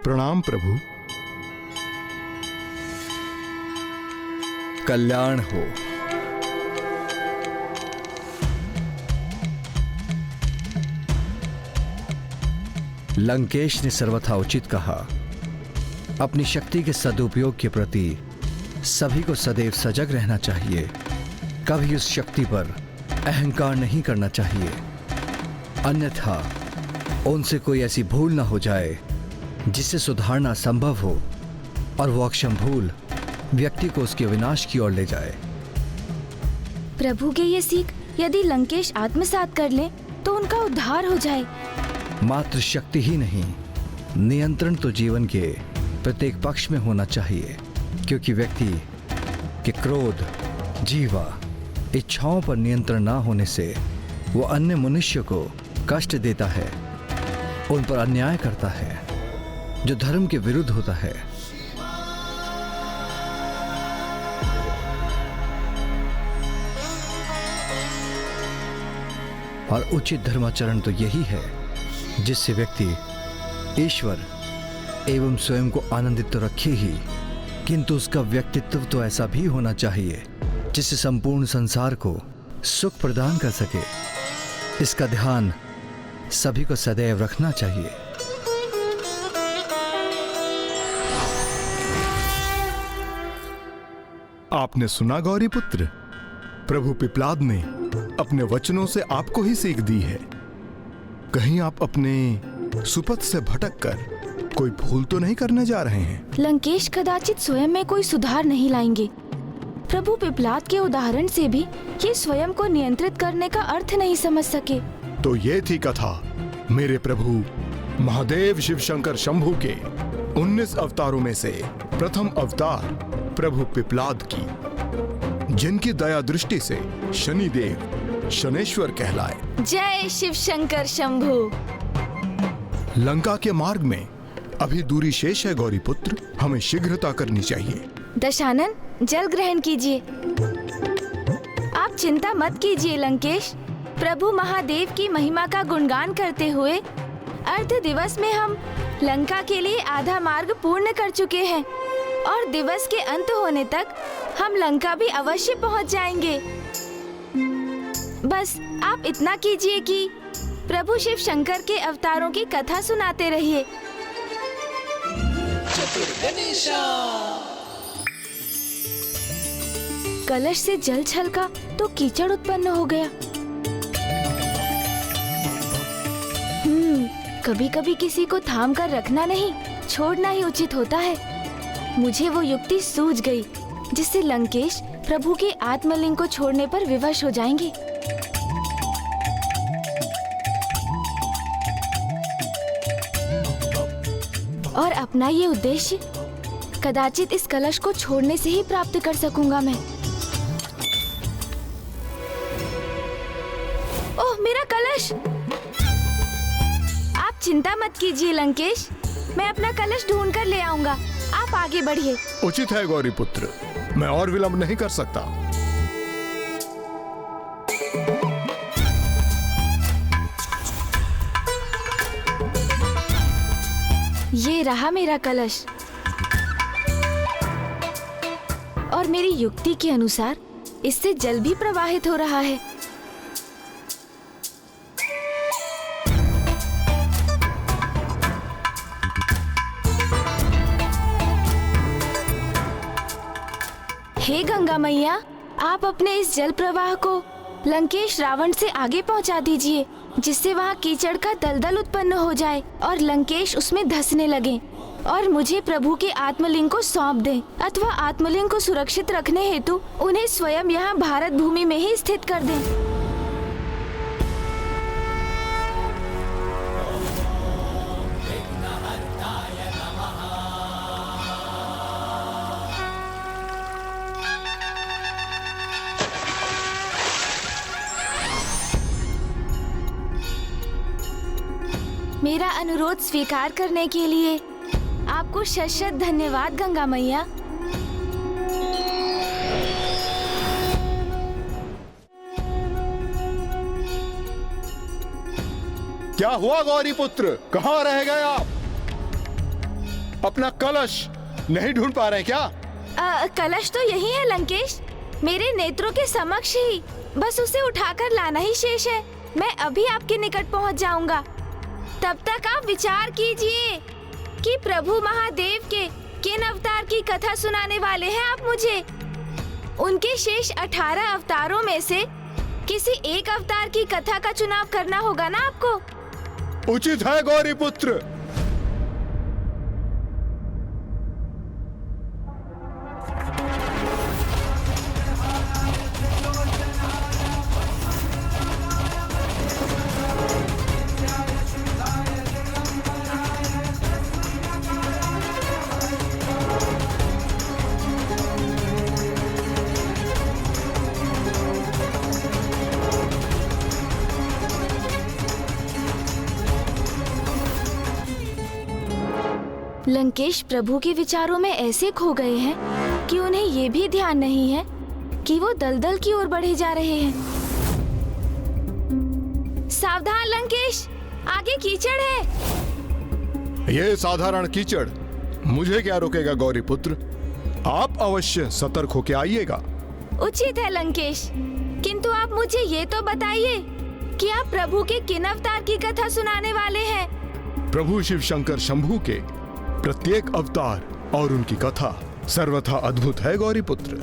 प्रणाम प्रभु। कल्याण हो। लंकेश ने सर्वथा उचित कहा। अपनी शक्ति के सदुपयोग के प्रति सभी को सदैव सजग रहना चाहिए। कभी उस शक्ति पर अहंकार नहीं करना चाहिए, अन्यथा उनसे कोई ऐसी भूल ना हो जाए जिससे सुधारना संभव हो और वो अक्षम भूल व्यक्ति को उसके विनाश की ओर ले जाए। प्रभु के ये सीख यदि लंकेश आत्मसात कर ले तो उनका उद्धार हो जाए। मात्र शक्ति ही नहीं, नियंत्रण तो जीवन के प्रत्येक पक्ष में होना चाहिए, क्योंकि व्यक्ति के क्रोध, जीवा, इच्छाओं पर नियंत्रण ना होने से वो अन्य मनुष्य को कष्ट देता है, उन पर अन्याय करता है, जो धर्म के विरुद्ध होता है। और उचित धर्माचरण तो यही है जिससे व्यक्ति ईश्वर एवं स्वयं को आनंदित तो रखे ही, किंतु उसका व्यक्तित्व तो ऐसा भी होना चाहिए जिससे संपूर्ण संसार को सुख प्रदान कर सके। इसका ध्यान सभी को सदैव रखना चाहिए। आपने सुना गौरीपुत्र, प्रभु पिपलाद ने अपने वचनों से आपको ही सीख दी है। कहीं आप अपने सुपथ से भटक कर कोई भूल तो नहीं करने जा रहे हैं? लंकेश कदाचित स्वयं में कोई सुधार नहीं लाएंगे। प्रभु पिपलाद के उदाहरण से भी ये स्वयं को नियंत्रित करने का अर्थ नहीं समझ सके। तो ये थी कथा मेरे प्रभु महादेव शिव शंकर शंभू के 19 अवतारों में से प्रथम अवतार प्रभु पिपलाद की, जिनकी दया दृष्टि से शनिदेव शनेश्वर कहलाए। जय शिव शंकर शंभू। लंका के मार्ग में अभी दूरी शेष है गौरीपुत्र, हमें शीघ्रता करनी चाहिए। दशानन, जल ग्रहण कीजिए। आप चिंता मत कीजिए लंकेश। प्रभु महादेव की महिमा का गुणगान करते हुए अर्ध दिवस में हम लंका के लिए आधा मार्ग पूर्ण कर चुके हैं और दिवस के अंत होने तक हम लंका भी अवश्य पहुंच जाएंगे। बस आप इतना कीजिए कि प्रभु शिव शंकर के अवतारों की कथा सुनाते रहिए। कलश से जल छलका तो कीचड़ उत्पन्न हो गया। कभी कभी किसी को थाम कर रखना नहीं, छोड़ना ही उचित होता है। मुझे वो युक्ति सूझ गई जिससे लंकेश प्रभु के आत्मलिंग को छोड़ने पर विवश हो जाएंगे। और अपना ये उद्देश्य कदाचित इस कलश को छोड़ने से ही प्राप्त कर सकूंगा मैं। ओह, मेरा कलश! आप चिंता मत कीजिए लंकेश, मैं अपना कलश ढूंढ कर ले आऊंगा। आप आगे बढ़िए। उचित है गौरीपुत्र, मैं और विलंब नहीं कर सकता। ये रहा मेरा कलश और मेरी युक्ति के अनुसार इससे जल भी प्रवाहित हो रहा है। हे गंगा मैया, आप अपने इस जल प्रवाह को लंकेश रावण से आगे पहुंचा दीजिए, जिससे वहाँ कीचड़ का दलदल उत्पन्न हो जाए और लंकेश उसमें धंसने लगे और मुझे प्रभु के आत्मलिंग को सौंप दें, अथवा आत्मलिंग को सुरक्षित रखने हेतु उन्हें स्वयं यहाँ भारत भूमि में ही स्थित कर दें। मेरा अनुरोध स्वीकार करने के लिए आपको शत-शत धन्यवाद गंगा मैया। क्या हुआ गौरीपुत्र, कहाँ रह गए आप? अपना कलश नहीं ढूंढ पा रहे क्या? कलश तो यही है लंकेश, मेरे नेत्रों के समक्ष ही, बस उसे उठाकर लाना ही शेष है। मैं अभी आपके निकट पहुंच जाऊंगा। तब तक आप विचार कीजिए कि प्रभु महादेव के किन अवतार की कथा सुनाने वाले हैं आप मुझे। उनके शेष 18 अवतारों में से किसी एक अवतार की कथा का चुनाव करना होगा ना आपको। उचित है गौरी पुत्र। लंकेश प्रभु के विचारों में ऐसे खो गए हैं कि उन्हें ये भी ध्यान नहीं है कि वो दलदल की ओर बढ़े जा रहे हैं। सावधान लंकेश, आगे कीचड़ है। ये साधारण कीचड़ मुझे क्या रोकेगा गौरी पुत्र? आप अवश्य सतर्क होके आइएगा। उचित है लंकेश, किंतु आप मुझे ये तो बताइए कि आप प्रभु के किन अवतार की कथा सुनाने वाले हैं? प्रभु शिव शंकर शंभू के प्रत्येक अवतार और उनकी कथा सर्वथा अद्भुत है गौरी पुत्र।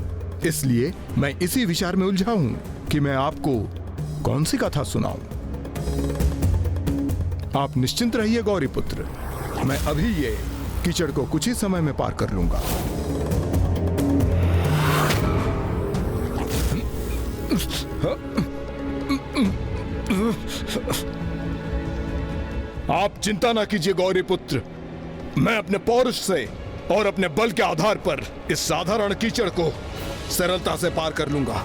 इसलिए मैं इसी विचार में उलझा हूं कि मैं आपको कौन सी कथा सुनाऊं। आप निश्चिंत रहिए गौरी पुत्र, मैं अभी ये कीचड़ को कुछ ही समय में पार कर लूंगा। आप चिंता ना कीजिए गौरी पुत्र, मैं अपने पौरुष से और अपने बल के आधार पर इस साधारण कीचड़ को सरलता से पार कर लूंगा।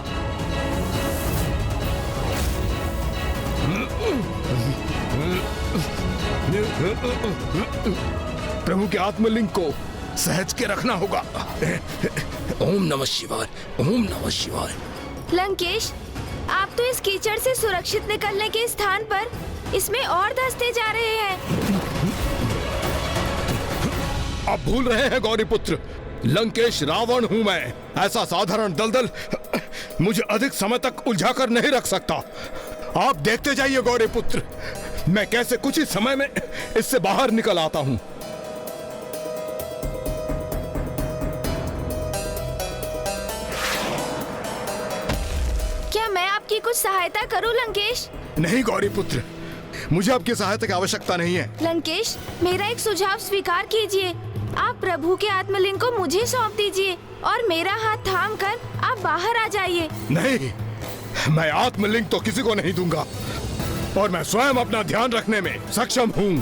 प्रभु के आत्मलिंग को सहज के रखना होगा। ओम नमः शिवाय, ओम नमः शिवाय। लंकेश, आप तो इस कीचड़ से सुरक्षित निकलने के स्थान पर इसमें और धंसते जा रहे हैं। आप भूल रहे हैं गौरी पुत्र, लंकेश रावण हूं मैं। ऐसा साधारण दलदल मुझे अधिक समय तक उलझा कर नहीं रख सकता। आप देखते जाइए गौरी पुत्र, मैं कैसे कुछ ही समय में इससे बाहर निकल आता हूं। क्या मैं आपकी कुछ सहायता करूं लंकेश? नहीं गौरी पुत्र, मुझे आपकी सहायता की आवश्यकता नहीं है। लंकेश, मेरा एक सुझाव स्वीकार कीजिए। आप प्रभु के आत्मलिंग को मुझे सौंप दीजिए और मेरा हाथ थाम कर आप बाहर आ जाइए। नहीं, मैं आत्मलिंग तो किसी को नहीं दूंगा और मैं स्वयं अपना ध्यान रखने में सक्षम हूँ।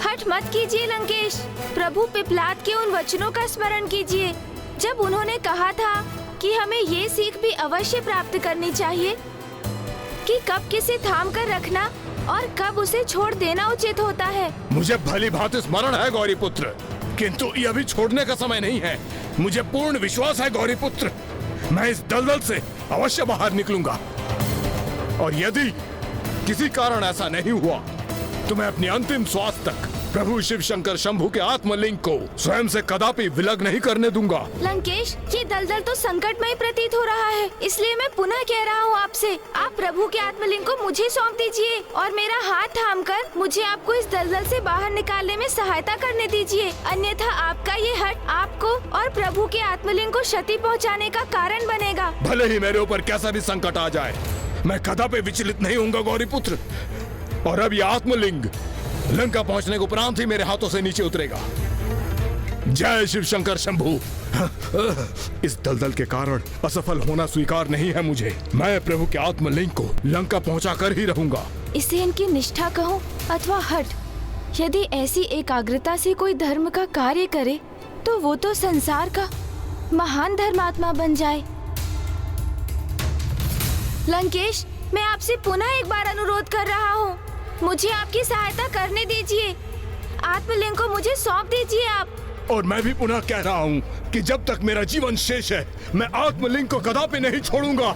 हट मत कीजिए लंकेश, प्रभु पिपलाद के उन वचनों का स्मरण कीजिए जब उन्होंने कहा था कि हमें ये सीख भी अवश्य प्राप्त करनी चाहिए कि कब किसे थाम कर रखना और कब उसे छोड़ देना उचित होता है। मुझे भली भांति स्मरण है गौरी पुत्र, किंतु ये अभी छोड़ने का समय नहीं है। मुझे पूर्ण विश्वास है गौरी पुत्र, मैं इस दलदल से अवश्य बाहर निकलूंगा और यदि किसी कारण ऐसा नहीं हुआ तो मैं अपनी अंतिम श्वास तक प्रभु शिव शंकर शंभू के आत्मलिंग को स्वयं से कदापि विलग नहीं करने दूंगा। लंकेश, ये दलदल तो संकटमय प्रतीत हो रहा है, इसलिए मैं पुनः कह रहा हूँ आपसे, आप प्रभु के आत्मलिंग को मुझे सौंप दीजिए और मेरा हाथ थामकर मुझे आपको इस दलदल से बाहर निकालने में सहायता करने दीजिए। अन्यथा आपका ये हट आपको और प्रभु के आत्मलिंग को क्षति पहुँचाने का कारण बनेगा। भले ही मेरे ऊपर कैसा भी संकट आ जाए, मैं कदापि विचलित नहीं होऊंगा गौरी पुत्र। और अब ये आत्मलिंग लंका पहुंचने को उपरांत ही मेरे हाथों से नीचे उतरेगा। जय शिव शंकर शंभू। इस दलदल के कारण असफल होना स्वीकार नहीं है मुझे। मैं प्रभु के आत्मलिंग को लंका पहुंचा कर ही रहूंगा। इसे इनकी निष्ठा कहो अथवा हट, यदि ऐसी एकाग्रता से कोई धर्म का कार्य करे तो वो तो संसार का महान धर्मात्मा बन जाए। लंकेश, मैं आपसे पुनः एक बार अनुरोध कर रहा हूँ, मुझे आपकी सहायता करने दीजिए। आत्मलिंग को मुझे सौंप दीजिए आप। और मैं भी पुनः कह रहा हूँ कि जब तक मेरा जीवन शेष है मैं आत्मलिंग को कदापि नहीं छोड़ूंगा।